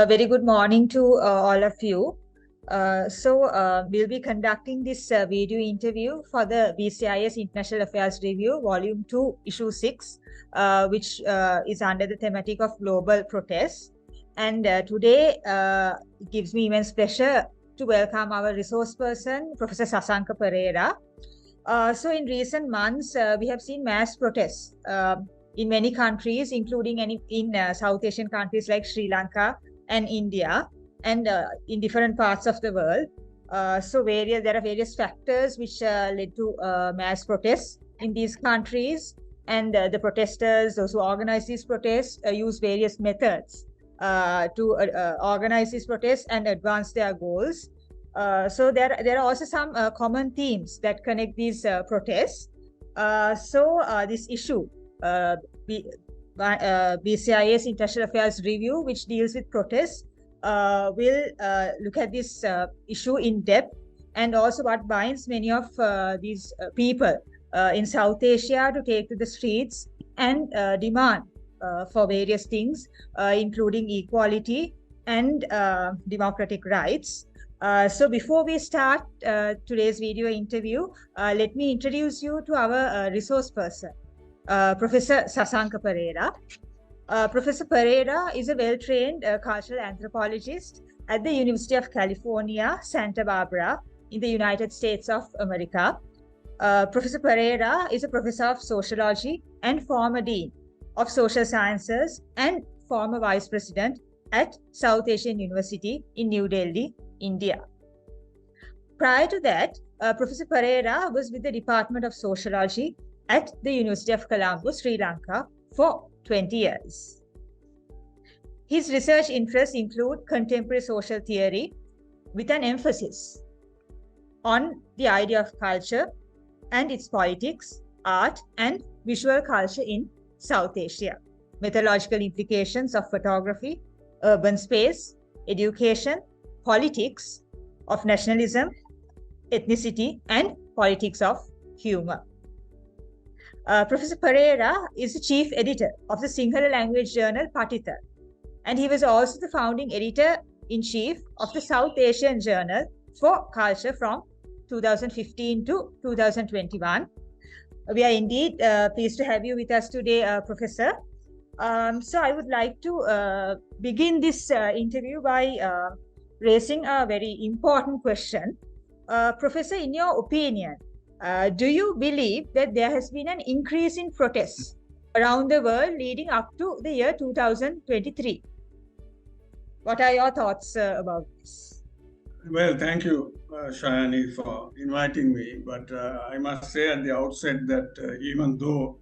Very good morning to all of you. We'll be conducting this video interview for the BCIS International Affairs Review, Volume 2, Issue 6, which is under the thematic of global protests. And today, it gives me immense pleasure to welcome our resource person, Professor Sasanka Perera. So in recent months, we have seen mass protests in many countries, including in South Asian countries like Sri Lanka and India, and in different parts of the world. There are various factors which led to mass protests in these countries, and the protesters, those who organize these protests, use various methods to organize these protests and advance their goals. There are also some common themes that connect these protests. This issue, BCIS International Affairs Review, which deals with protests, will look at this issue in depth, and also what binds many of these people in South Asia to take to the streets and demand for various things, including equality and democratic rights. So before we start today's video interview, let me introduce you to our resource person, Professor Sasanka Perera. Professor Perera is a well-trained cultural anthropologist at the University of California, Santa Barbara, in the United States of America. Professor Perera is a professor of sociology and former dean of social sciences and former vice president at South Asian University in New Delhi, India. Prior to that, Professor Perera was with the Department of Sociology at the University of Colombo, Sri Lanka, for 20 years. His research interests include contemporary social theory with an emphasis on the idea of culture and its politics, art, and visual culture in South Asia, methodological implications of photography, urban space, education, politics of nationalism, ethnicity, and politics of humor. Professor Perera is the chief editor of the Sinhala language journal Patitha, and he was also the founding editor-in-chief of the South Asian Journal for Culture from 2015 to 2021. We are indeed pleased to have you with us today, Professor. So I would like to begin this interview by raising a very important question. Professor, in your opinion, do you believe that there has been an increase in protests around the world leading up to the year 2023? What are your thoughts about this? Well, thank you, Shayani, for inviting me. But I must say at the outset that even though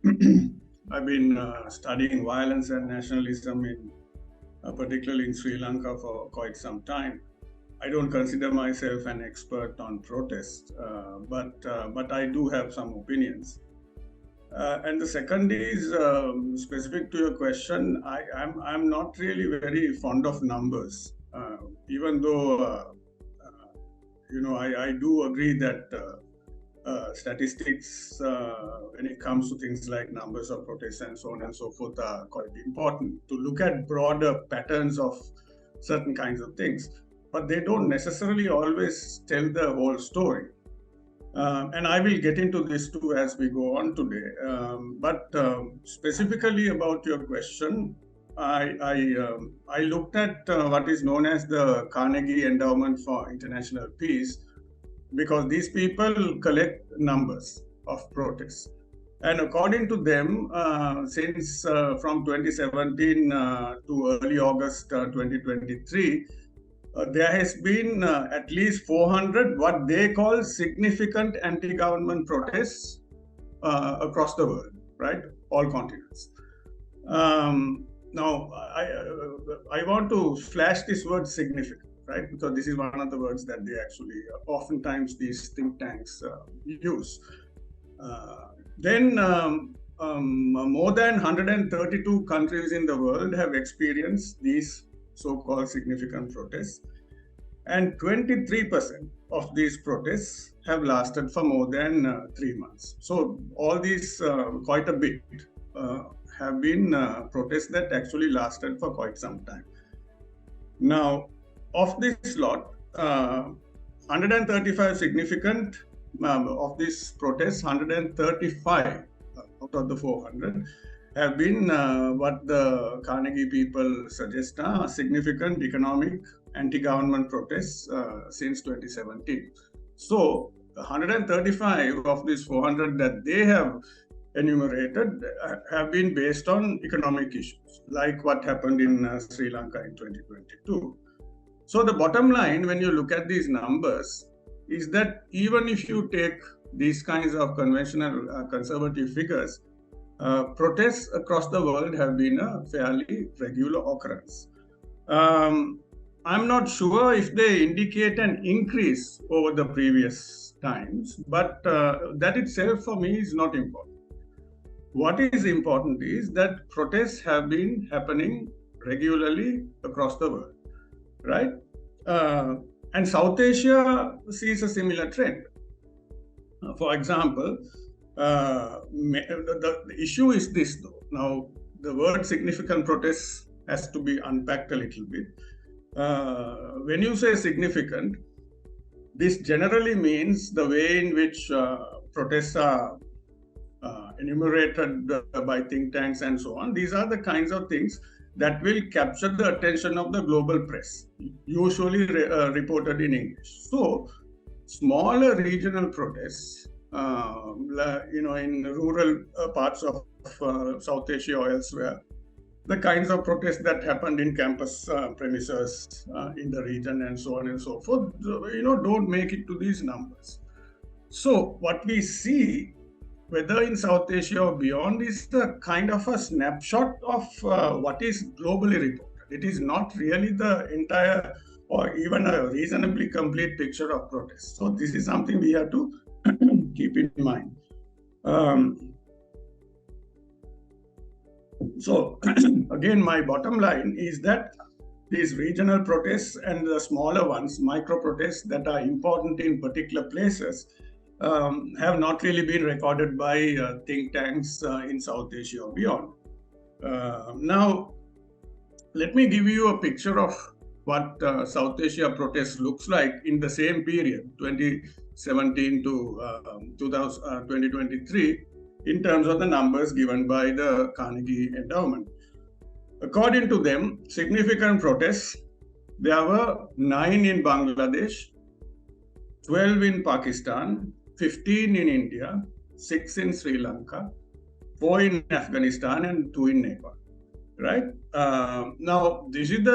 I've been studying violence and nationalism, particularly in Sri Lanka, for quite some time, I don't consider myself an expert on protest, but I do have some opinions. And the second is specific to your question. I'm not really very fond of numbers, even though I do agree that statistics, when it comes to things like numbers of protests and so on and so forth, are quite important to look at broader patterns of certain kinds of things. But they don't necessarily always tell the whole story. And I will get into this too as we go on today. But specifically about your question, I looked at what is known as the Carnegie Endowment for International Peace, because these people collect numbers of protests. And according to them, since from 2017 to early August 2023, there has been at least 400 what they call significant anti-government protests across the world, right? All continents. Now, I want to flash this word significant, right? Because this is one of the words that they actually, oftentimes these think tanks use. Then more than 132 countries in the world have experienced these so-called significant protests, and 23% of these protests have lasted for more than 3 months. So all these, quite a bit, have been protests that actually lasted for quite some time. Now, of this lot, 135 significant of these protests, 135 out of the 400 have been what the Carnegie people suggest are significant economic anti-government protests since 2017. So 135 of these 400 that they have enumerated have been based on economic issues, like what happened in Sri Lanka in 2022. So the bottom line, when you look at these numbers, is that even if you take these kinds of conventional conservative figures, protests across the world have been a fairly regular occurrence. I'm not sure if they indicate an increase over the previous times, but that itself for me is not important. What is important is that protests have been happening regularly across the world, right? And South Asia sees a similar trend. For example, the issue is this though. Now, the word significant protests has to be unpacked a little bit. When you say significant, this generally means the way in which protests are enumerated by think tanks and so on. These are the kinds of things that will capture the attention of the global press, usually reported in English. So, smaller regional protests, in rural parts of South Asia or elsewhere, the kinds of protests that happened in campus premises in the region and so on and so forth, don't make it to these numbers. So, what we see, whether in South Asia or beyond, is the kind of a snapshot of what is globally reported. It is not really the entire or even a reasonably complete picture of protests. So this is something we have to keep in mind. So again, my bottom line is that these regional protests and the smaller ones, micro protests that are important in particular places, have not really been recorded by think tanks in South Asia or beyond. Now, let me give you a picture of what South Asia protests looks like in the same period, 2017 to 2023, in terms of the numbers given by the Carnegie Endowment. According to them, significant protests, there were 9 in Bangladesh, 12 in Pakistan, 15 in India, 6 in Sri Lanka, 4 in Afghanistan, and 2 in Nepal, right? Now, this is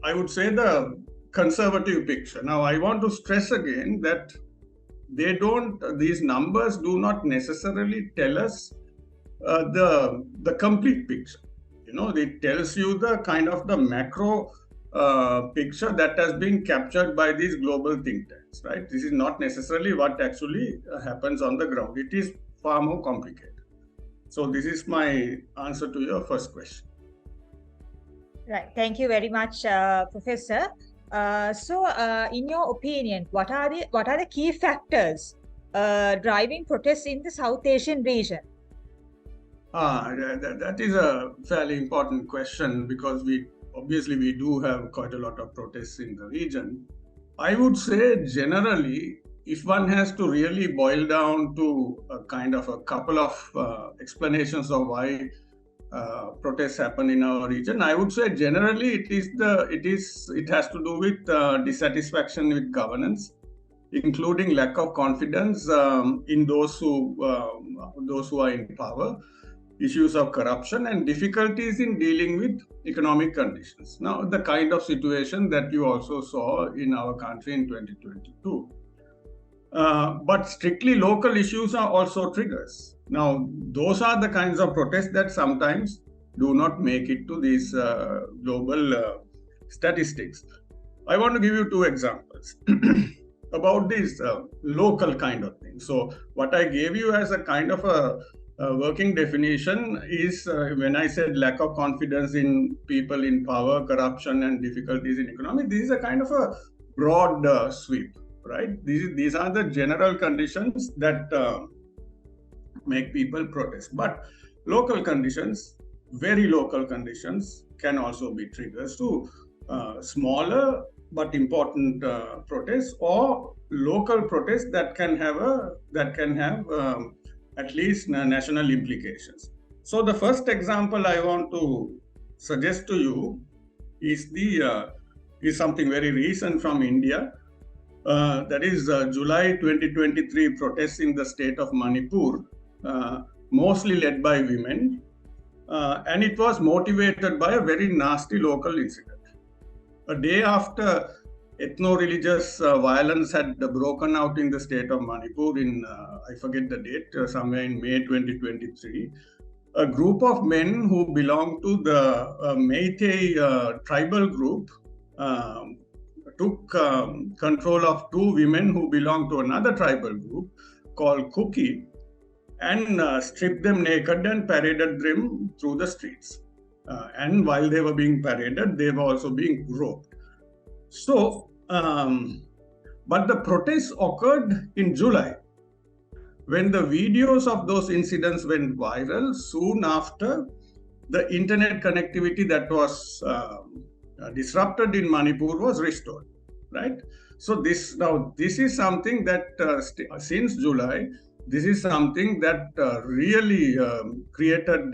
I would say, the conservative picture. Now, I want to stress again that these numbers do not necessarily tell us the complete picture. It tells you the kind of the macro picture that has been captured by these global think tanks, right? This is not necessarily what actually happens on the ground. It is far more complicated. So this is my answer to your first question. Right. Thank you very much, Professor. So, in your opinion, what are the key factors driving protests in the South Asian region? That is a fairly important question, because we do have quite a lot of protests in the region. I would say generally, if one has to really boil down to a kind of a couple of explanations of why protests happen in our region, I would say generally it has to do with dissatisfaction with governance, including lack of confidence in those who are in power, issues of corruption, and difficulties in dealing with economic conditions. Now, the kind of situation that you also saw in our country in 2022. But strictly local issues are also triggers. Now, those are the kinds of protests that sometimes do not make it to these global statistics. I want to give you 2 examples about these local kind of things. So, what I gave you as a kind of a working definition is when I said lack of confidence in people in power, corruption, and difficulties in economy, this is a kind of a broad sweep, right? These are the general conditions that make people protest. But local conditions, very local conditions, can also be triggers too. smaller but important protests, or local protests that can have at least national implications. So the first example I want to suggest to you is something very recent from India. That is July 2023 protests in the state of Manipur, mostly led by women, and it was motivated by a very nasty local incident. A day after ethno-religious violence had broken out in the state of Manipur in, I forget the date, somewhere in May 2023, a group of men who belonged to the Meitei tribal group took control of two women who belonged to another tribal group called Kuki, and stripped them naked and paraded them through the streets. And while they were being paraded, they were also being groped. So, but the protests occurred in July, when the videos of those incidents went viral. Soon after, the internet connectivity that was disrupted in Manipur was restored, right? So this is something that since July, this is something that really created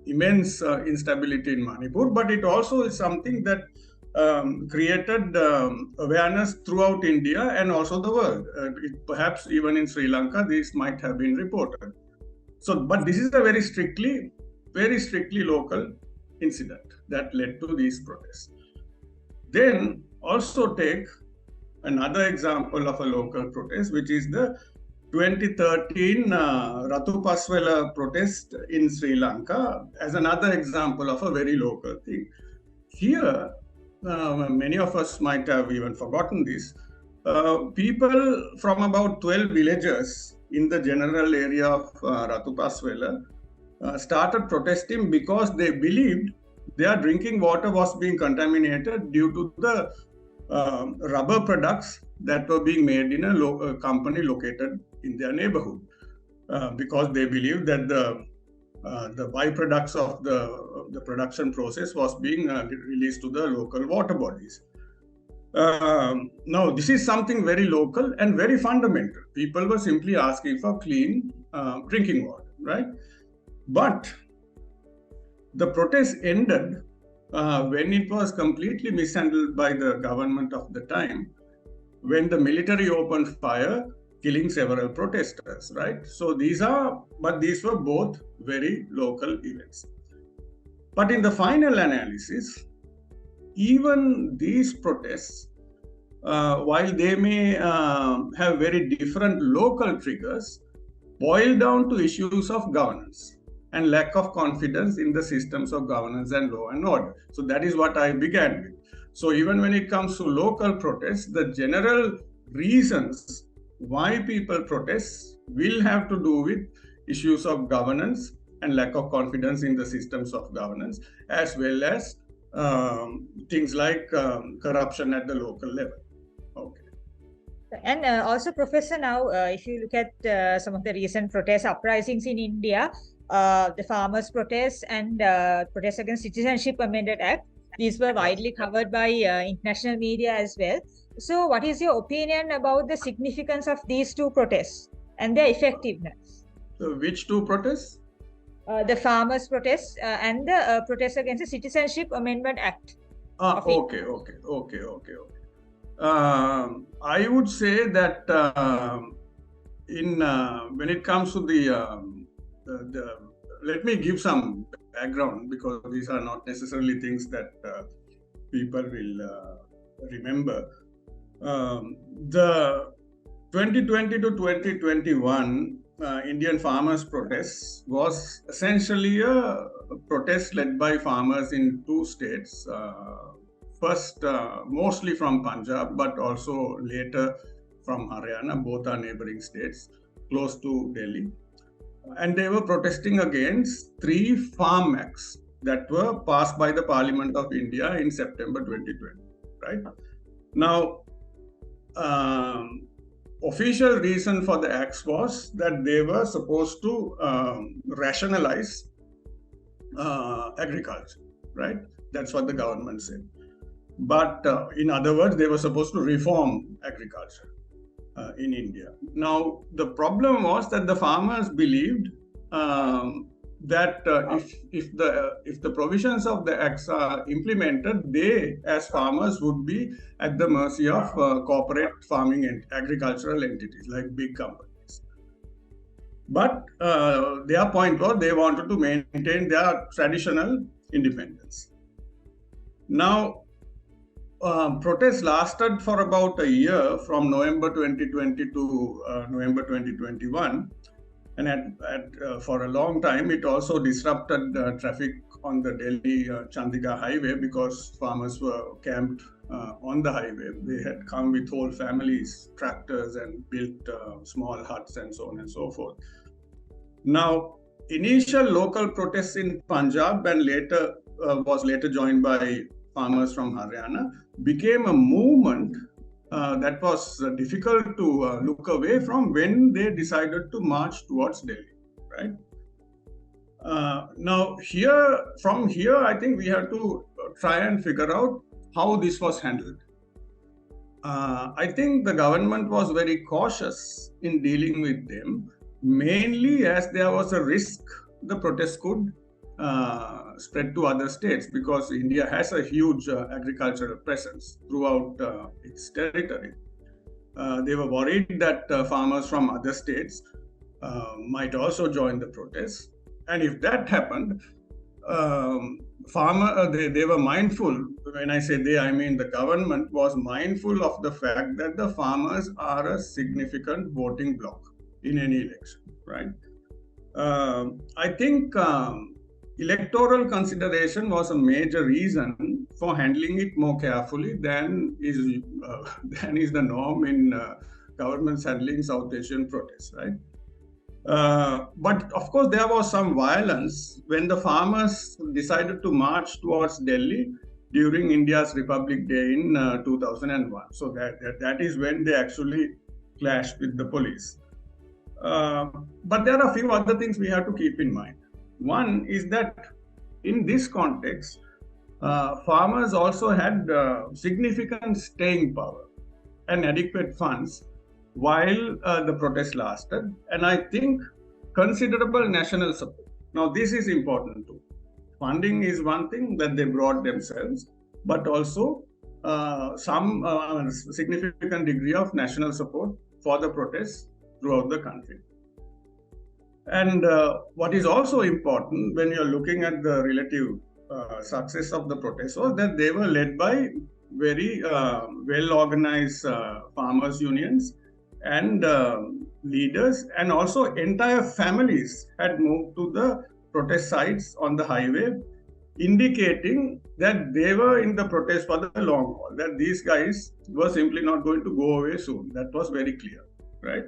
immense instability in Manipur, but it also is something that created awareness throughout India and also the world. Perhaps even in Sri Lanka, this might have been reported. So, but this is a very strictly local incident that led to these protests. Then also take another example of a local protest, which is the 2013 Ratupaswela protest in Sri Lanka, as another example of a very local thing. Here, many of us might have even forgotten this. People from about 12 villages in the general area of Ratupaswela started protesting because they believed their drinking water was being contaminated due to the rubber products that were being made in a company located in their neighborhood, because they believed that the byproducts of the production process was being released to the local water bodies. Now, this is something very local and very fundamental. People were simply asking for clean drinking water, right? But the protest ended when it was completely mishandled by the government of the time, when the military opened fire, killing several protesters, right? So these were both very local events. But in the final analysis, even these protests, while they may have very different local triggers, boil down to issues of governance and lack of confidence in the systems of governance and law and order. So that is what I began with. So even when it comes to local protests, the general reasons why people protest will have to do with issues of governance and lack of confidence in the systems of governance, as well as things like corruption at the local level. Okay. And also, Professor, now if you look at some of the recent protest uprisings in India, the farmers' protests and protests against Citizenship Amendment Act, these were widely covered by international media as well. So what is your opinion about the significance of these two protests and their effectiveness? So which two protests? The farmers' protests and the protests against the Citizenship Amendment Act. Okay. I would say that when it comes to let me give some background, because these are not necessarily things that people will remember. The 2020 to 2021 Indian farmers' protests was essentially a protest led by farmers in two states. First, mostly from Punjab, but also later from Haryana, both are neighboring states close to Delhi. And they were protesting against 3 farm acts that were passed by the Parliament of India in September 2020, right? Now, official reason for the acts was that they were supposed to rationalize agriculture, right? That's what the government said. But in other words, they were supposed to reform agriculture in India. Now, the problem was that the farmers believed that if the provisions of the acts are implemented, they as farmers would be at the mercy of corporate farming and agricultural entities like big companies. But their point was they wanted to maintain their traditional independence. Now, protests lasted for about a year, from November 2020 to November 2021. And for a long time, it also disrupted traffic on the Delhi-Chandigarh highway because farmers were camped on the highway. They had come with whole families, tractors, and built small huts and so on and so forth. Now, initial local protests in Punjab and was later joined by farmers from Haryana became a movement that was difficult to look away from when they decided to march towards Delhi, right? Now, from here, I think we have to try and figure out how this was handled. I think the government was very cautious in dealing with them, mainly as there was a risk the protest could spread to other states, because India has a huge agricultural presence throughout its territory. They were worried that farmers from other states might also join the protests. And if that happened, they were mindful. When I say they, I mean the government was mindful of the fact that the farmers are a significant voting bloc in any election, right? I think electoral consideration was a major reason for handling it more carefully than is the norm in governments handling South Asian protests, right? But of course, there was some violence when the farmers decided to march towards Delhi during India's Republic Day in 2001. So that is when they actually clashed with the police. But there are a few other things we have to keep in mind. One is that in this context, farmers also had significant staying power and adequate funds while the protest lasted, and I think considerable national support. Now, this is important too. Funding is one thing that they brought themselves, but also some significant degree of national support for the protests throughout the country. And what is also important when you're looking at the relative success of the protests was that they were led by very well-organized farmers' unions and leaders, and also entire families had moved to the protest sites on the highway, indicating that they were in the protest for the long haul, that these guys were simply not going to go away soon. That was very clear, right?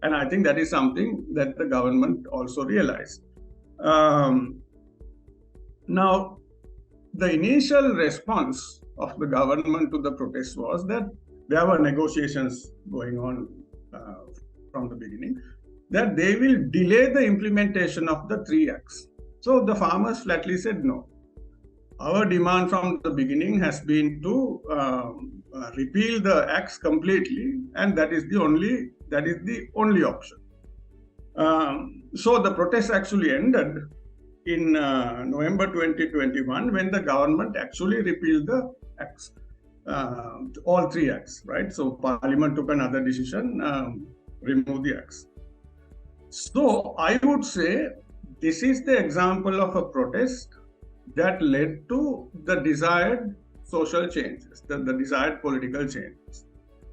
And I think that is something that the government also realized. Now, the initial response of the government to the protest was that there were negotiations going on from the beginning, that they will delay the implementation of the 3 acts. So the farmers flatly said no. Our demand from the beginning has been to repeal the acts completely, and that is the only option. So the protest actually ended in November 2021 when the government actually repealed the acts, all 3 acts, right? So Parliament took another decision, remove the acts. So I would say this is the example of a protest that led to the desired social changes, the desired political changes.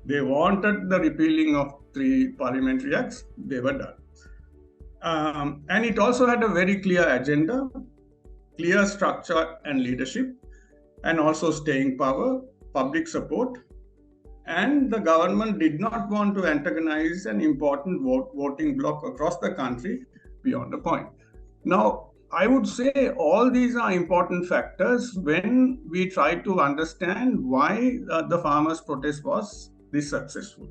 They wanted the repealing of 3 parliamentary acts, they were done. And it also had a very clear agenda, clear structure and leadership, and also staying power, public support. And the government did not want to antagonize an important voting bloc across the country beyond a point. Now, I would say all these are important factors when we try to understand why the farmers' protest was this successful.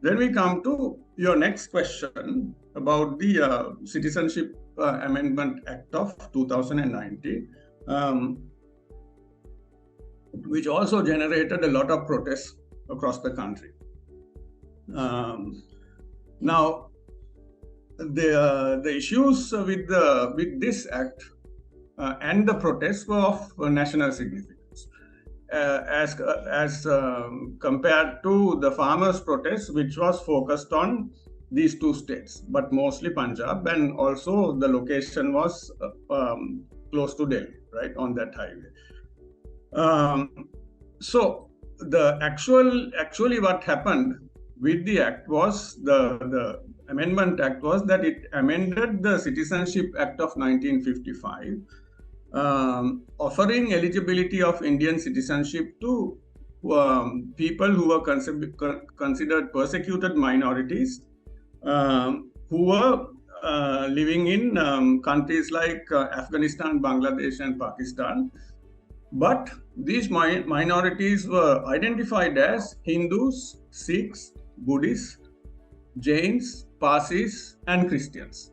Then we come to your next question about the Citizenship Amendment Act of 2019. which also generated a lot of protests across the country. Now, the issues with this act and the protests were of national significance, as compared to the farmers' protests, which was focused on these two states, but mostly Punjab, and also the location was close to Delhi, right, on that highway. So the actually what happened with the act was the Amendment Act was that it amended the Citizenship Act of 1955, offering eligibility of Indian citizenship to people who were considered persecuted minorities, who were living in countries like Afghanistan, Bangladesh, and Pakistan. But these minorities were identified as Hindus, Sikhs, Buddhists, Jains, Parsis, and Christians.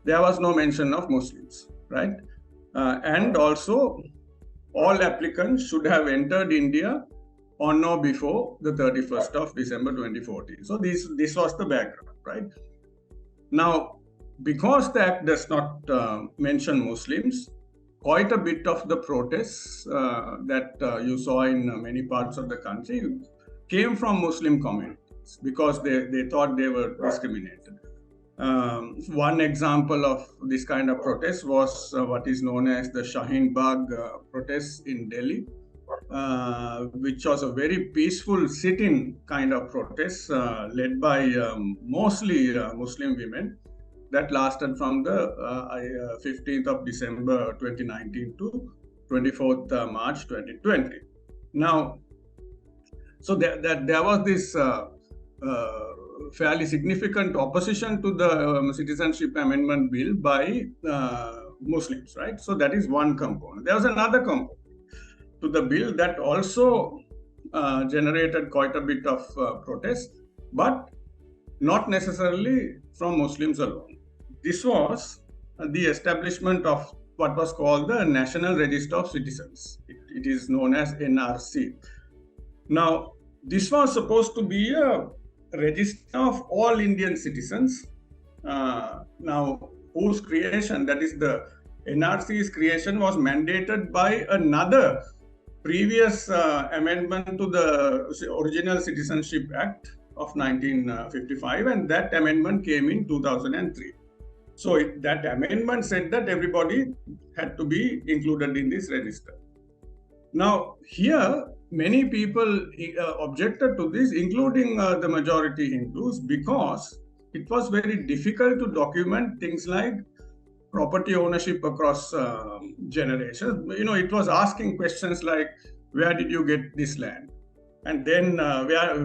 There was no mention of Muslims, right? And also, all applicants should have entered India on or before the 31st of December 2014. So this was the background, right? Now, because the act does not mention Muslims, quite a bit of the protests that you saw in many parts of the country came from Muslim communities because they thought they were discriminated. One example of this kind of protest was what is known as the Shaheen Bagh protests in Delhi, which was a very peaceful sit-in kind of protest led by mostly Muslim women that lasted from the 15th of December 2019 to 24th March 2020. Now, so there was this fairly significant opposition to the Citizenship Amendment Bill by Muslims, right? So that is one component. There was another component to the bill that also generated quite a bit of protest, but not necessarily from Muslims alone. This was the establishment of what was called the National Register of Citizens. It is known as NRC. Now, this was supposed to be a register of all Indian citizens. Now, whose creation, that is the NRC's creation, was mandated by another previous amendment to the original Citizenship Act of 1955, and that amendment came in 2003. So that amendment said that everybody had to be included in this register. Now, here, many people objected to this, including the majority Hindus, because it was very difficult to document things like property ownership across generations. It was asking questions like, where did you get this land? And then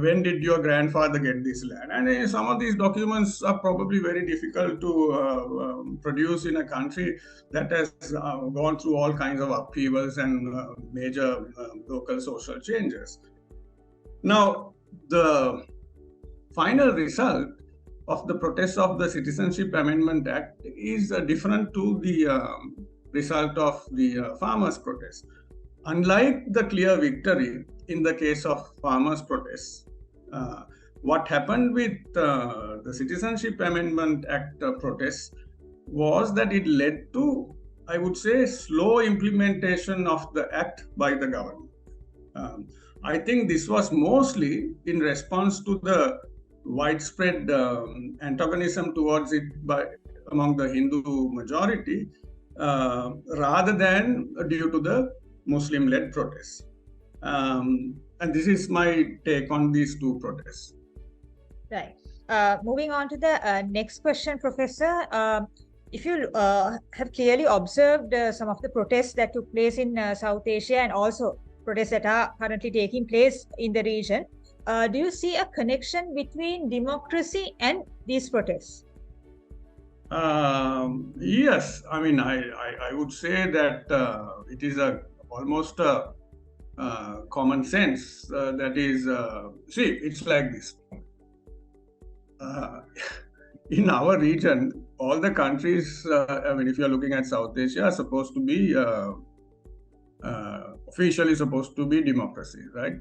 when did your grandfather get this land? And some of these documents are probably very difficult to produce in a country that has gone through all kinds of upheavals and major local social changes. Now, the final result of the protests of the Citizenship Amendment Act is different to the result of the farmers' protests. Unlike the clear victory in the case of farmers' protests, what happened with the Citizenship Amendment Act protests was that it led to, I would say, slow implementation of the act by the government. I think this was mostly in response to the widespread antagonism towards it among the Hindu majority, rather than due to the Muslim-led protests. And this is my take on these two protests. Right. Moving on to the next question, Professor. If you have clearly observed some of the protests that took place in South Asia and also protests that are currently taking place in the region, do you see a connection between democracy and these protests? Yes. I mean, I would say that it is almost a common sense that is, see, it's like this. In our region, all the countries, I mean, if you're looking at South Asia, are supposed to be officially supposed to be democracies, right?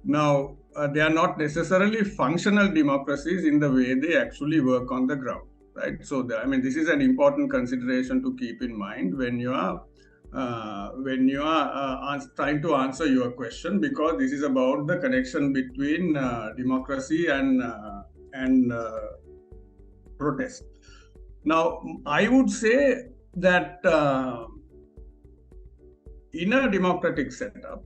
Now, they are not necessarily functional democracies in the way they actually work on the ground, right? So, this is an important consideration to keep in mind when you are trying to answer your question, because this is about the connection between democracy and protest. Now, I would say that in a democratic setup,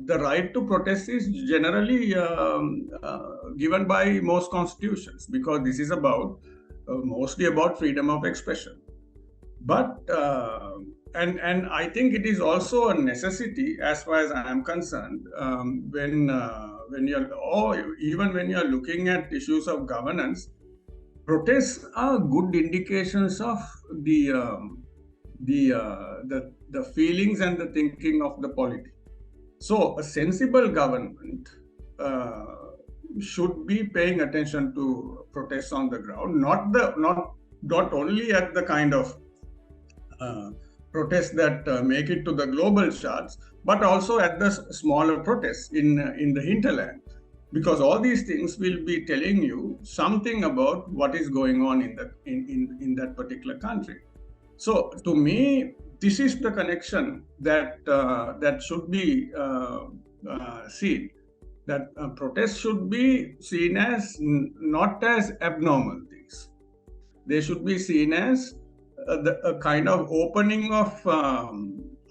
the right to protest is generally given by most constitutions, because this is about mostly about freedom of expression. But and I think it is also a necessity, as far as I am concerned, when you're, or even when you're looking at issues of governance, protests are good indications of the feelings and the thinking of the polity. So a sensible government should be paying attention to protests on the ground, not only at the kind of protests that make it to the global charts, but also at the smaller protests in the hinterland, because all these things will be telling you something about what is going on in that particular country. So to me, this is the connection that should be seen. That protests should be seen as not as abnormal things. They should be seen as a kind of opening of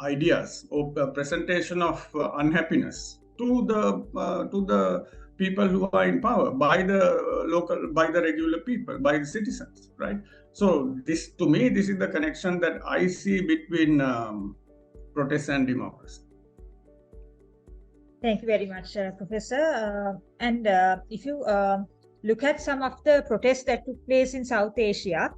ideas, or presentation of unhappiness to the people who are in power, by the regular people, by the citizens, right? So this, to me, this is the connection that I see between protest and democracy. Thank you very much, Professor. And if you look at some of the protests that took place in South Asia,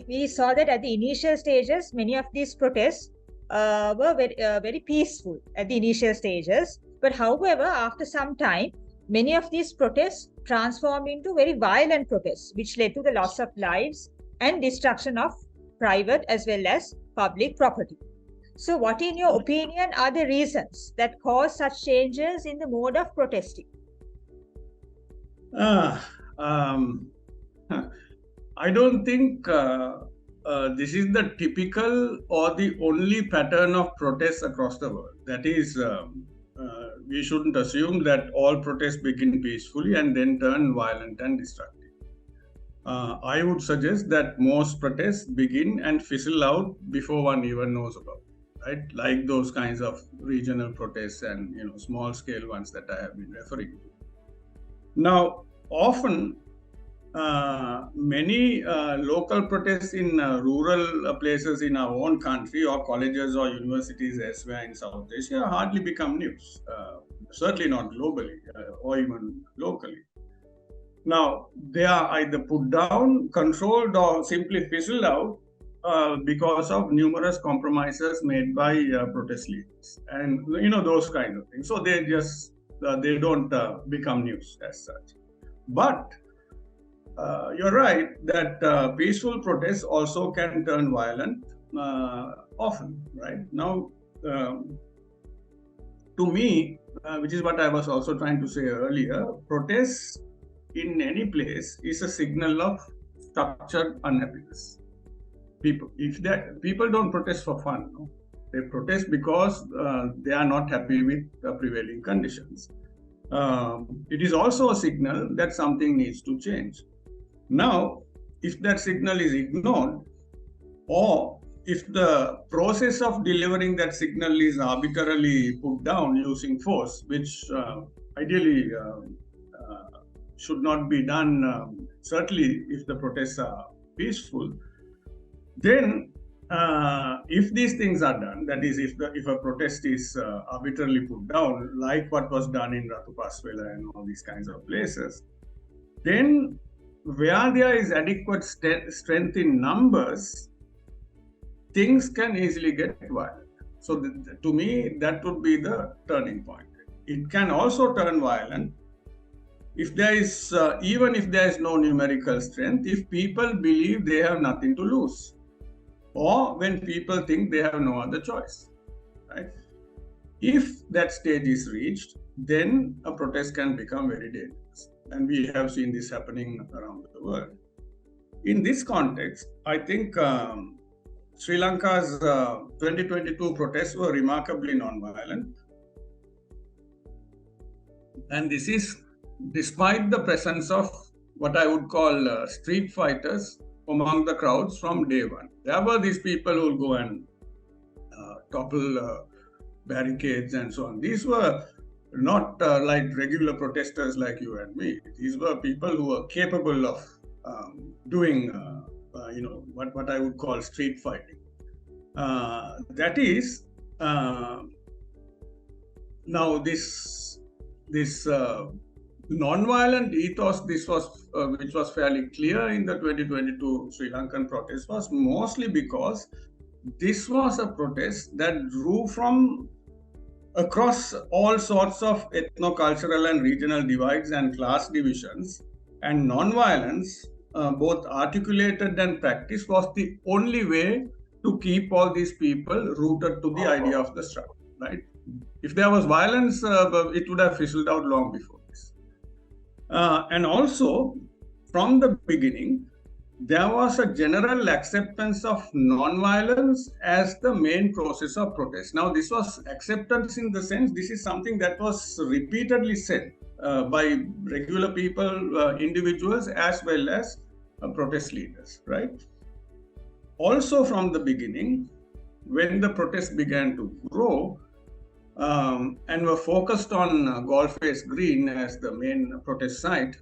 we saw that at the initial stages, many of these protests were very peaceful at the initial stages. But however, after some time, many of these protests transformed into very violent protests, which led to the loss of lives and destruction of private as well as public property. So what, in your opinion, are the reasons that cause such changes in the mode of protesting? I don't think this is the typical or the only pattern of protests across the world. That is, we shouldn't assume that all protests begin peacefully and then turn violent and destructive. I would suggest that most protests begin and fizzle out before one even knows about it, right? Like those kinds of regional protests and small scale ones that I have been referring to. Now, often many local protests in rural places in our own country, or colleges or universities elsewhere in South Asia, hardly become news, certainly not globally or even locally. Now, they are either put down, controlled, or simply fizzled out because of numerous compromises made by protest leaders, and those kind of things. So they just they don't become news as such. But you're right that peaceful protests also can turn violent often, right? Now, to me, which is what I was also trying to say earlier, protests in any place is a signal of structured unhappiness. People don't protest for fun. No? They protest because they are not happy with the prevailing conditions. It is also a signal that something needs to change. Now, if that signal is ignored, or if the process of delivering that signal is arbitrarily put down using force, which ideally should not be done, certainly if the protests are peaceful, then if these things are done, that is, if a protest is arbitrarily put down, like what was done in Ratu Paswela and all these kinds of places, then where there is adequate strength in numbers, things can easily get violent. So to me, that would be the turning point. It can also turn violent if there is, even if there is no numerical strength, if people believe they have nothing to lose, or when people think they have no other choice. right? If that stage is reached, then a protest can become very dangerous. And we have seen this happening around the world. In this context, I think Sri Lanka's 2022 protests were remarkably non-violent. And this is despite the presence of what I would call street fighters among the crowds from day one. There were these people who will go and topple barricades and so on. These were not like regular protesters like you and me. These were people who were capable of doing, what I would call street fighting. That is, now this non-violent ethos, which was fairly clear in the 2022 Sri Lankan protest, was mostly because this was a protest that drew from across all sorts of ethno-cultural and regional divides and class divisions, and non-violence, both articulated and practiced, was the only way to keep all these people rooted to the idea of the struggle, right? If there was violence, it would have fizzled out long before this. And also, from the beginning, there was a general acceptance of non-violence as the main process of protest. Now, this was acceptance in the sense this is something that was repeatedly said by regular people, individuals, as well as protest leaders, right? Also, from the beginning, when the protests began to grow and were focused on Golface Green as the main protest site,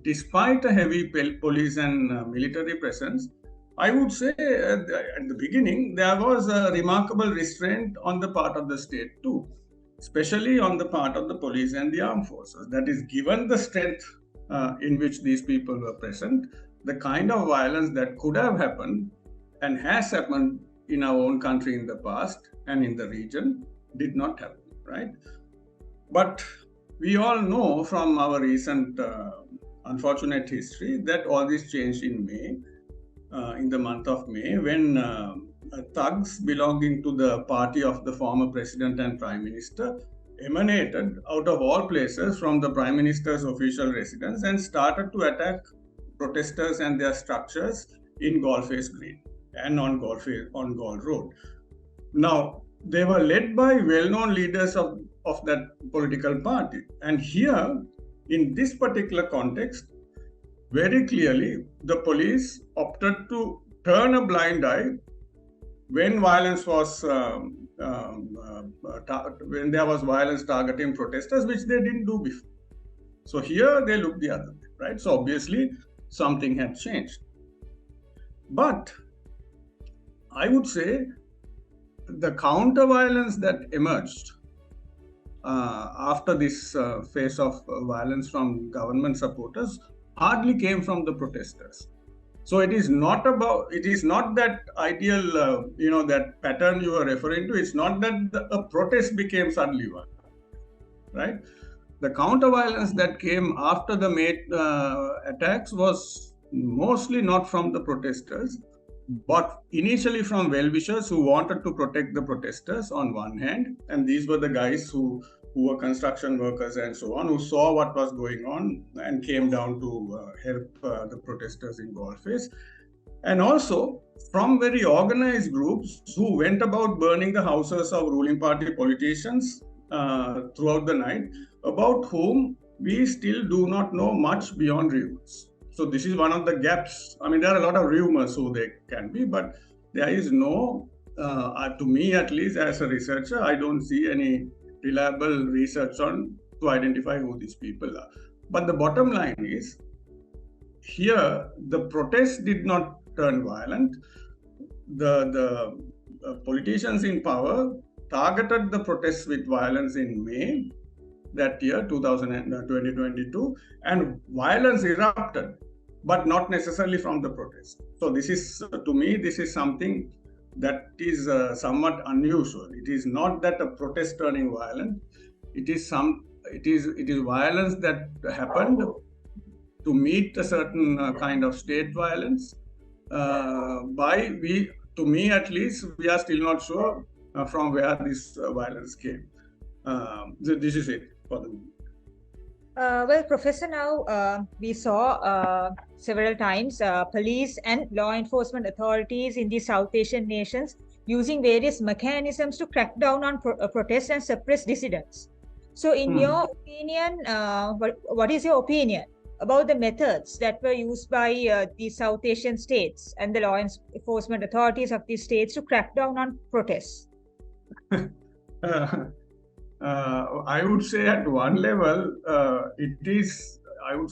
despite a heavy police and military presence, I would say at the beginning, there was a remarkable restraint on the part of the state too, especially on the part of the police and the armed forces. That is, given the strength in which these people were present, the kind of violence that could have happened and has happened in our own country in the past and in the region did not happen, right? But we all know from our recent unfortunate history that all this changed in May, in the month of May, when thugs belonging to the party of the former president and prime minister emanated out of all places from the prime minister's official residence and started to attack protesters and their structures in Golface Green and on Gaul Road. Now, they were led by well-known leaders of that political party. And here, in this particular context, very clearly, the police opted to turn a blind eye when violence was when there was violence targeting protesters, which they didn't do before. So here they looked the other way, right? So obviously something had changed. But I would say the counter-violence that emerged after this phase of violence from government supporters hardly came from the protesters. So it is not that ideal, that pattern you are referring to. It's not that a protest became suddenly violent, right? The counter-violence that came after the May attacks was mostly not from the protesters, but initially from well-wishers who wanted to protect the protesters on one hand, and these were the guys who were construction workers and so on, who saw what was going on and came down to help the protesters in Golface. And also from very organized groups who went about burning the houses of ruling party politicians throughout the night, about whom we still do not know much beyond rumors. So this is one of the gaps. I mean, there are a lot of rumors who they can be, but there is no, to me at least as a researcher, I don't see any reliable research to identify who these people are. But the bottom line is, here the protest did not turn violent. The politicians in power targeted the protests with violence in May that year, 2022, and violence erupted, but not necessarily from the protest. So this is, to me, this is something that is somewhat unusual. It is not that a protest turning violent. It is violence that happened to meet a certain kind of state violence. To me at least, we are still not sure from where this violence came. This is it for the moment. Well, Professor, now we saw several times police and law enforcement authorities in the South Asian nations using various mechanisms to crack down on protests and suppress dissidents. So, in your opinion, what is your opinion about the methods that were used by the South Asian states and the law enforcement authorities of these states to crack down on protests? I would say at one level, it is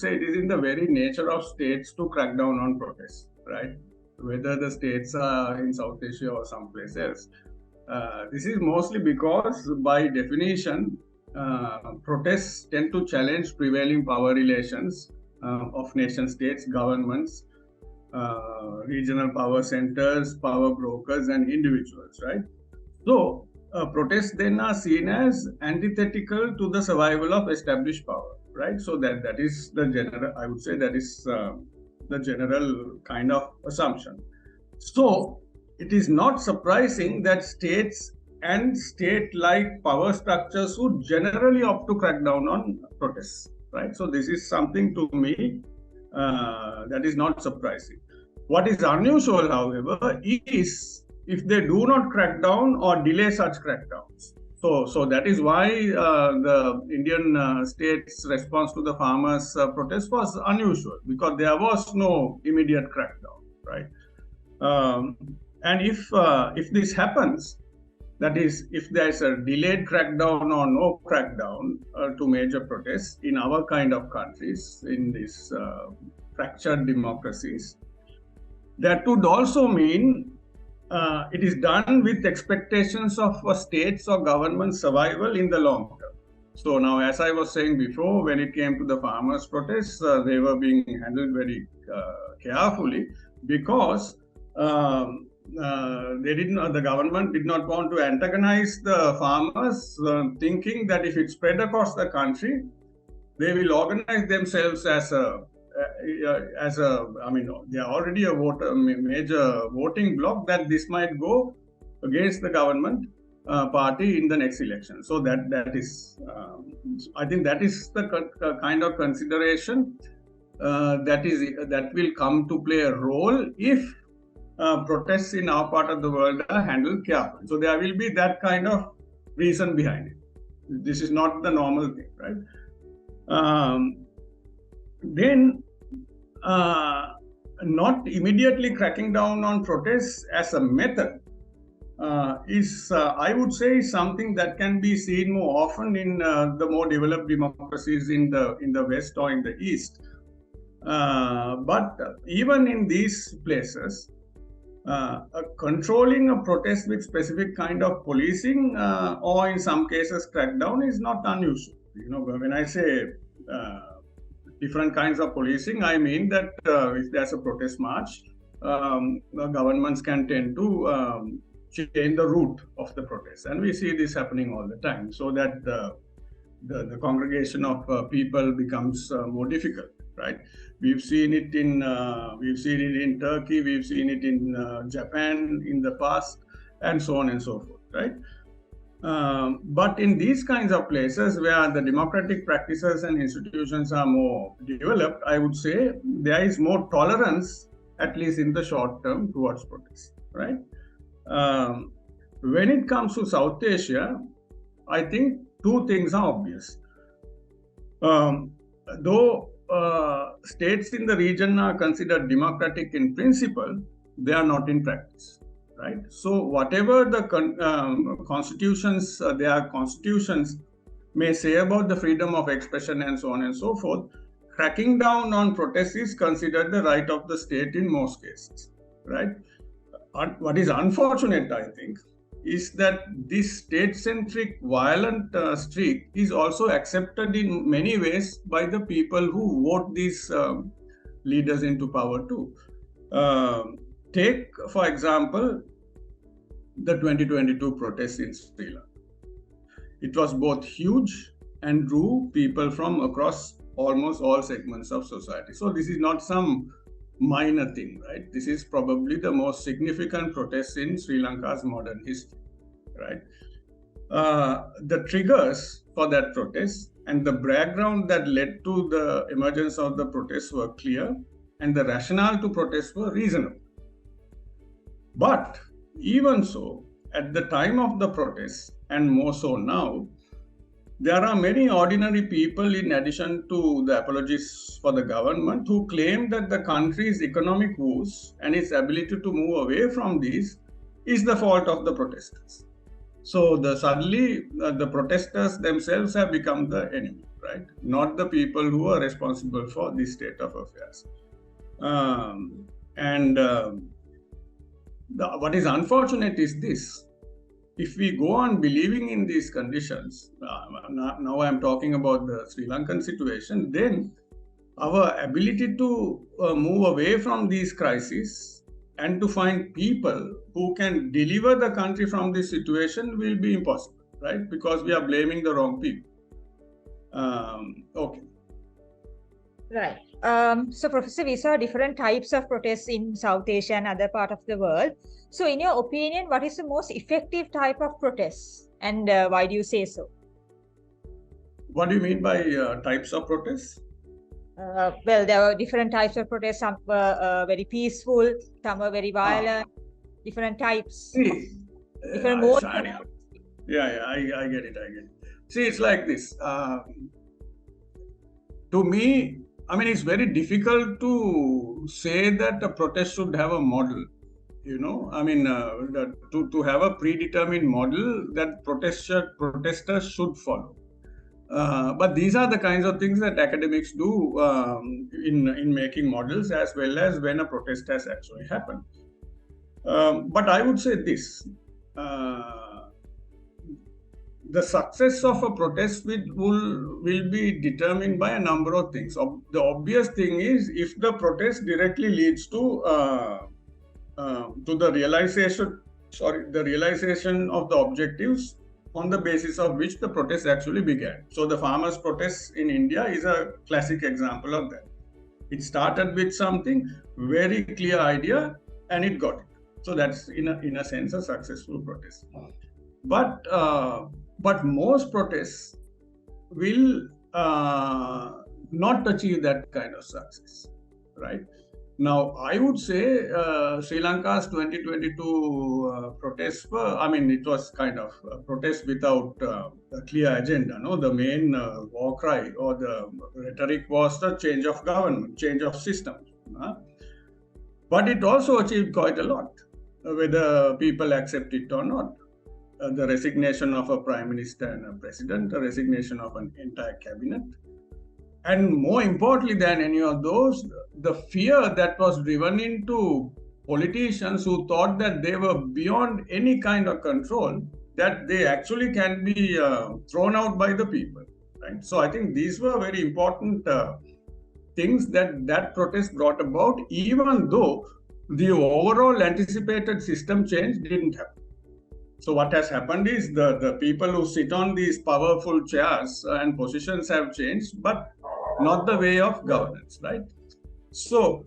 in the very nature of states to crack down on protests, right? Whether the states are in South Asia or someplace else. This is mostly because, by definition, protests tend to challenge prevailing power relations of nation states, governments, regional power centers, power brokers, and individuals, right? So, protests then are seen as antithetical to the survival of established power, right? So that is the general, I would say that is the general kind of assumption. So it is not surprising that states and state-like power structures would generally opt to crack down on protests, right? So this is something to me that is not surprising. What is unusual, however, is if they do not crack down or delay such crackdowns. So that is why the Indian state's response to the farmers' protest was unusual, because there was no immediate crackdown, right? And if this happens, that is, if there is a delayed crackdown or no crackdown to major protests in our kind of countries, in these fractured democracies, that would also mean it is done with expectations of states or government survival in the long term. So now, as I was saying before, when it came to the farmers' protests, they were being handled very carefully, because the government did not want to antagonize the farmers, thinking that if it spread across the country, they will organize themselves as a they are already a major voting bloc, that this might go against the government party in the next election. So that is, I think that is the kind of consideration that will come to play a role if protests in our part of the world are handled carefully. So there will be that kind of reason behind it. This is not the normal thing, right? Then not immediately cracking down on protests as a method is, I would say, something that can be seen more often in the more developed democracies in the West or in the East. But even in these places, controlling a protest with specific kind of policing or in some cases crackdown is not unusual. You know, when I say different kinds of policing, I mean that if there's a protest march, governments can tend to change the route of the protest, and we see this happening all the time, so that the congregation of people becomes more difficult, right? We've seen it in Turkey, we've seen it in Japan in the past, and so on and so forth, right? But in these kinds of places where the democratic practices and institutions are more developed, I would say there is more tolerance, at least in the short term, towards protests, right? When it comes to South Asia, I think two things are obvious. Though states in the region are considered democratic in principle, they are not in practice. Right. So whatever the constitutions, their constitutions may say about the freedom of expression and so on and so forth, cracking down on protests is considered the right of the state in most cases. Right. What is unfortunate, I think, is that this state-centric violent streak is also accepted in many ways by the people who vote these leaders into power too. Take, for example, the 2022 protests in Sri Lanka. It was both huge and drew people from across almost all segments of society. So this is not some minor thing, right? This is probably the most significant protest in Sri Lanka's modern history. right? The triggers for that protest and the background that led to the emergence of the protests were clear, and the rationale to protest were reasonable. But even so, at the time of the protests, and more so now, there are many ordinary people, in addition to the apologists for the government, who claim that the country's economic woes and its ability to move away from these is the fault of the protesters. So suddenly the protesters themselves have become the enemy, right? Not the people who are responsible for this state of affairs. What is unfortunate is this. If we go on believing in these conditions, now I'm talking about the Sri Lankan situation, then our ability to move away from these crises and to find people who can deliver the country from this situation will be impossible, right? Because we are blaming the wrong people. Okay. Right. So, Professor, we saw different types of protests in South Asia and other part of the world. So, in your opinion, what is the most effective type of protests, and why do you say so? What do you mean by types of protests? Well, there were different types of protests. Some were very peaceful, some were very violent, different types. Different modes. I get it. See, it's like this. To me, I mean, it's very difficult to say that a protest should have a model. You know, I mean, to have a predetermined model that protesters should follow. But these are the kinds of things that academics do in making models, as well as when a protest has actually happened. But I would say this. The success of a protest will be determined by a number of things. The obvious thing is if the protest directly leads to the realization of the objectives on the basis of which the protest actually began. So the farmers' protests in India is a classic example of that. It started with something, very clear idea, and it got it. So that's in a sense a successful protest. But most protests will not achieve that kind of success, right? Now, I would say Sri Lanka's 2022 protests were, I mean, it was kind of a protest without a clear agenda. No, the main war cry or the rhetoric was the change of government, change of system. But it also achieved quite a lot, whether people accept it or not. The resignation of a prime minister and a president, the resignation of an entire cabinet. And more importantly than any of those, the fear that was driven into politicians who thought that they were beyond any kind of control, that they actually can be thrown out by the people. Right? So I think these were very important things that protest brought about, even though the overall anticipated system change didn't happen. So what has happened is the people who sit on these powerful chairs and positions have changed, but not the way of governance, right? So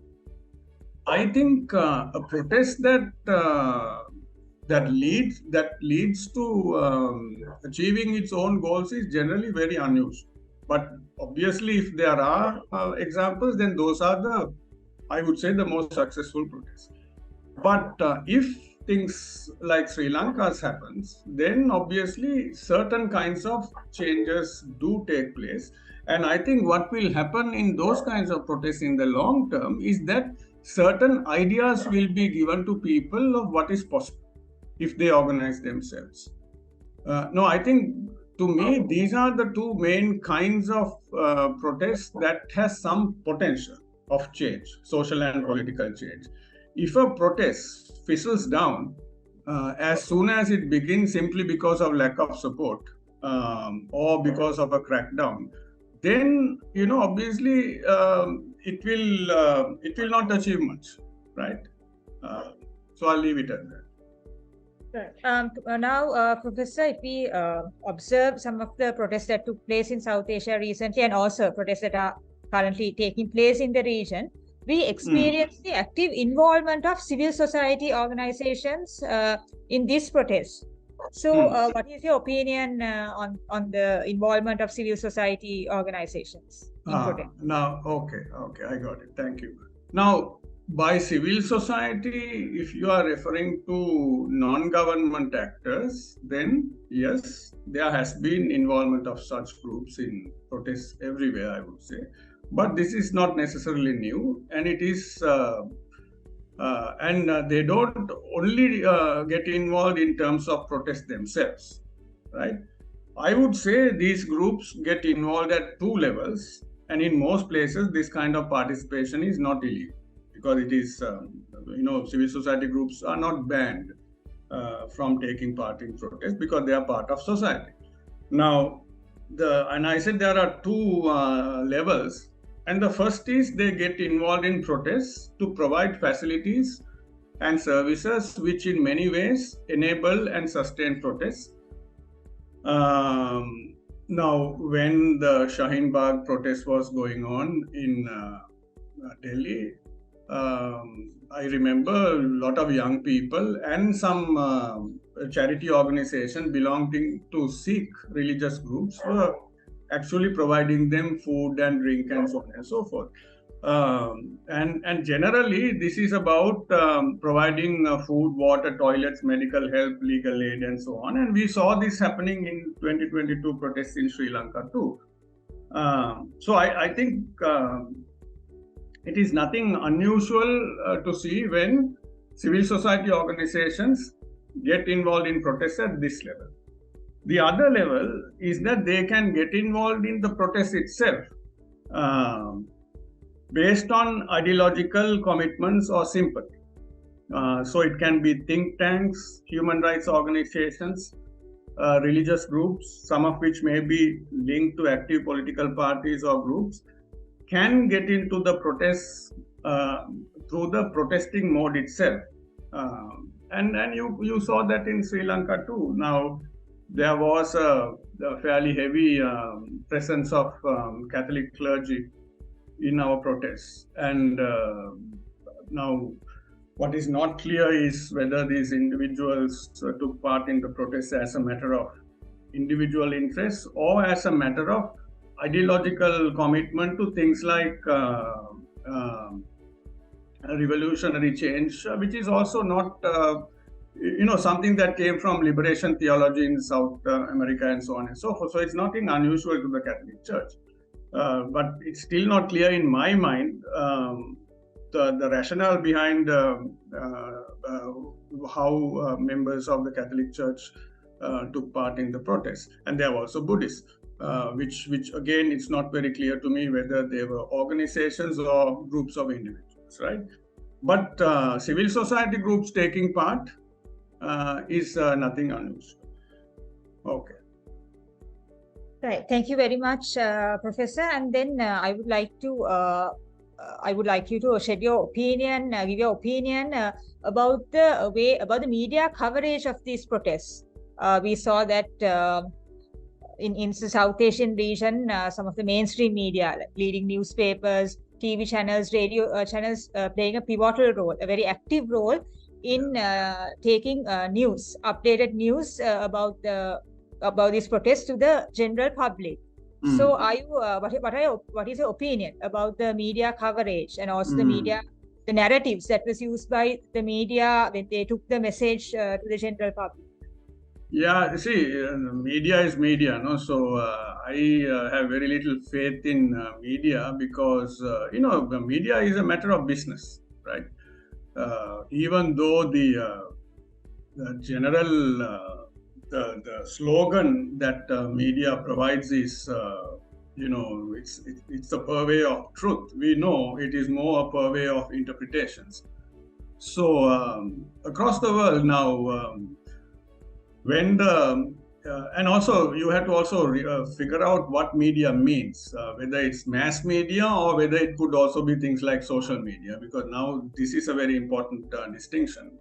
I think a protest that leads to achieving its own goals is generally very unusual. But obviously, if there are examples, then those are I would say, the most successful protests. But if things like Sri Lanka's happens, then obviously certain kinds of changes do take place. And I think what will happen in those kinds of protests in the long term is that certain ideas will be given to people of what is possible if they organize themselves. No, I think to me, these are the two main kinds of protests that has some potential of change, social and political change. If a protest fizzles down as soon as it begins simply because of lack of support or because of a crackdown, then obviously it will not achieve much, right? So I'll leave it at that. Now, Professor, if we observe some of the protests that took place in South Asia recently, and also protests that are currently taking place in the region, we experience the active involvement of civil society organizations in these protests. So, what is your opinion on the involvement of civil society organizations in protest? Now, okay, I got it. Thank you. Now, by civil society, if you are referring to non-government actors, then yes, there has been involvement of such groups in protests everywhere, I would say. But this is not necessarily new, and it is, they don't only get involved in terms of protest themselves, right? I would say these groups get involved at two levels, and in most places, this kind of participation is not illegal because it is, civil society groups are not banned from taking part in protests because they are part of society. Now, I said there are two levels, and the first is they get involved in protests to provide facilities and services which in many ways enable and sustain protests. Now, when the Shaheen Bagh protest was going on in Delhi, I remember a lot of young people and some charity organization belonging to Sikh religious groups were actually providing them food and drink and so on and so forth. And generally, this is about providing food, water, toilets, medical help, legal aid, and so on. And we saw this happening in 2022 protests in Sri Lanka too. So I think it is nothing unusual to see when civil society organizations get involved in protests at this level. The other level is that they can get involved in the protest itself based on ideological commitments or sympathy. So it can be think tanks, human rights organizations, religious groups, some of which may be linked to active political parties or groups, can get into the protests through the protesting mode itself. And you saw that in Sri Lanka too. Now, there was a fairly heavy presence of Catholic clergy in our protests. And now, what is not clear is whether these individuals took part in the protests as a matter of individual interest or as a matter of ideological commitment to things like revolutionary change, which is also not, something that came from liberation theology in South America and so on and so forth. So it's nothing unusual to the Catholic Church. But it's still not clear in my mind the rationale behind how members of the Catholic Church took part in the protests. And there were also Buddhists, which again, it's not very clear to me whether they were organizations or groups of individuals, right? But civil society groups taking part is nothing unusual. Okay. Right. Thank you very much, Professor. And then I would like you to shed your opinion, give your opinion about the media coverage of these protests. We saw that in the South Asian region, some of the mainstream media, like leading newspapers, TV channels, radio channels, playing a pivotal role, a very active role in taking updated news about these protests to the general public. So, are you? What is your opinion about the media coverage and also the narratives that was used by the media when they took the message to the general public? Yeah, see, media is media, no? So I have very little faith in media because the media is a matter of business, right? Even though the general the slogan that media provides is it's a purvey of truth. We know it is more a purvey of interpretations. So across the world now, when and also you have to also figure out what media means, whether it's mass media or whether it could also be things like social media, because now this is a very important distinction.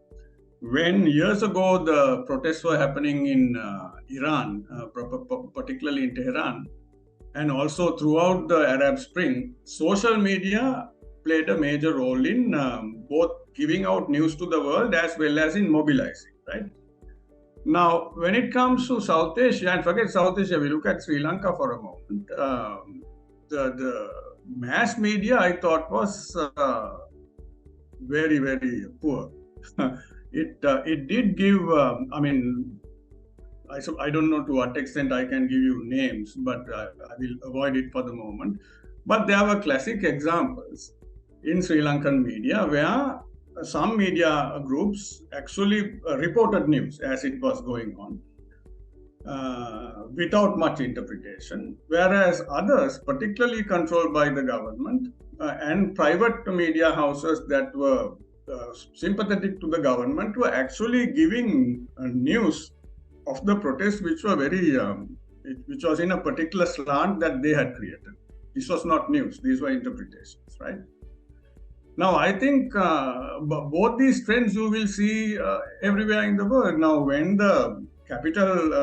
When years ago the protests were happening in Iran, particularly in Tehran, and also throughout the Arab Spring, social media played a major role in both giving out news to the world as well as in mobilizing, right? Now, when it comes to South Asia, and forget South Asia, we look at Sri Lanka for a moment. The mass media, I thought, was very, very poor. It did give, I don't know to what extent I can give you names, but I will avoid it for the moment. But there were classic examples in Sri Lankan media where some media groups actually reported news as it was going on without much interpretation, whereas others, particularly controlled by the government and private media houses that were sympathetic to the government, were actually giving news of the protests which were which was in a particular slant that they had created. This was not news, these were interpretations, right? Now, I think both these trends you will see everywhere in the world. Now, when the capital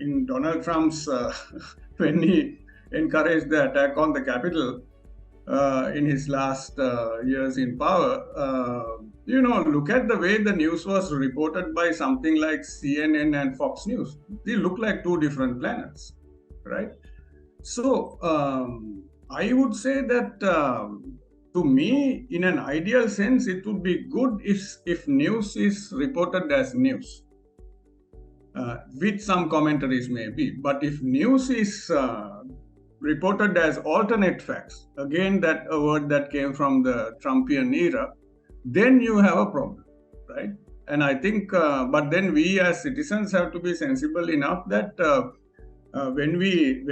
in Donald Trump's, when he encouraged the attack on the Capitol in his last years in power, look at the way the news was reported by something like CNN and Fox News. They look like two different planets, right? So, I would say that to me, in an ideal sense, it would be good if news is reported as news, with some commentaries maybe. But if news is reported as alternate facts, again, that a word that came from the Trumpian era, then you have a problem, right? And I think, but then we as citizens have to be sensible enough that when we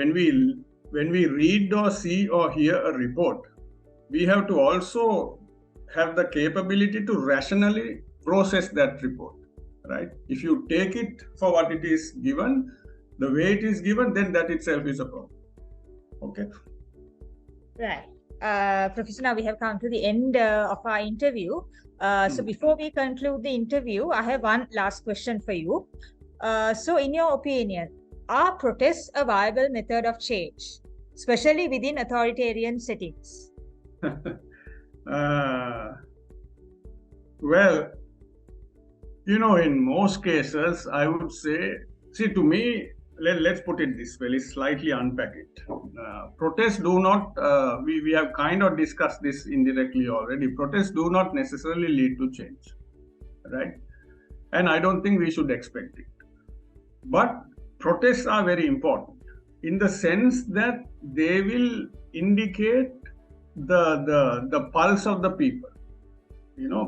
read or see or hear a report, we have to also have the capability to rationally process that report, right? If you take it for what it is given, the way it is given, then that itself is a problem. Okay. Right. Professor, now we have come to the end of our interview. So before we conclude the interview, I have one last question for you. So in your opinion, are protests a viable method of change, especially within authoritarian settings? Well, in most cases, I would say, to me, let's put it this way, let's slightly unpack it. Protests do not, we have kind of discussed this indirectly already, protests do not necessarily lead to change, right? And I don't think we should expect it. But protests are very important in the sense that they will indicate the pulse of the people,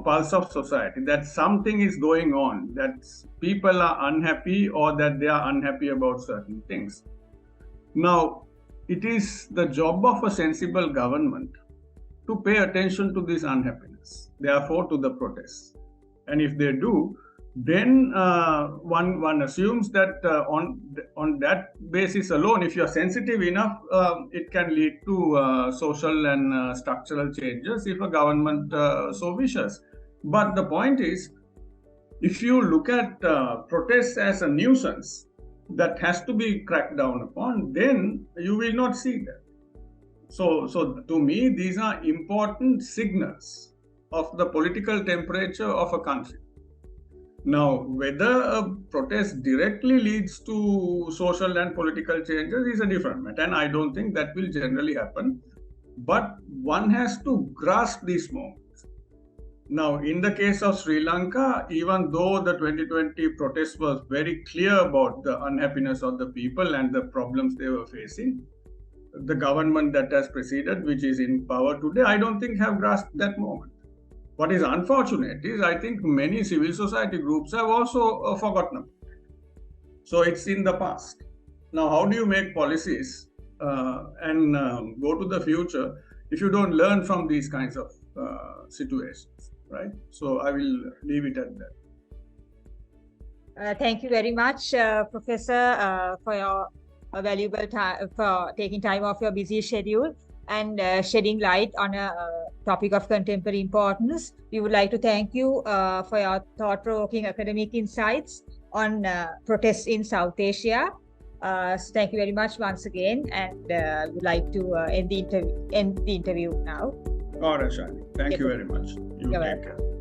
pulse of society, that something is going on, that people are unhappy or that they are unhappy about certain things. Now, it is the job of a sensible government to pay attention to this unhappiness, therefore to the protests. And if they do, then one assumes that on that basis alone, if you are sensitive enough, it can lead to social and structural changes if a government so wishes. But the point is, if you look at protests as a nuisance that has to be cracked down upon, then you will not see that. So to me, these are important signals of the political temperature of a country. Now, whether a protest directly leads to social and political changes is a different matter, and I don't think that will generally happen. But one has to grasp these moments. Now, in the case of Sri Lanka, even though the 2020 protest was very clear about the unhappiness of the people and the problems they were facing, the government that has preceded, which is in power today, I don't think have grasped that moment. What is unfortunate is I think many civil society groups have also forgotten about it. So it's in the past. Now, how do you make policies and go to the future if you don't learn from these kinds of situations, right? So I will leave it at that. Thank you very much, Professor, for your valuable time, for taking time off your busy schedule and shedding light on a topic of contemporary importance. We would like to thank you for your thought-provoking academic insights on protests in South Asia. So thank you very much once again, and would like to end the interview now. All right, Shayani. Thank you very much. You take care.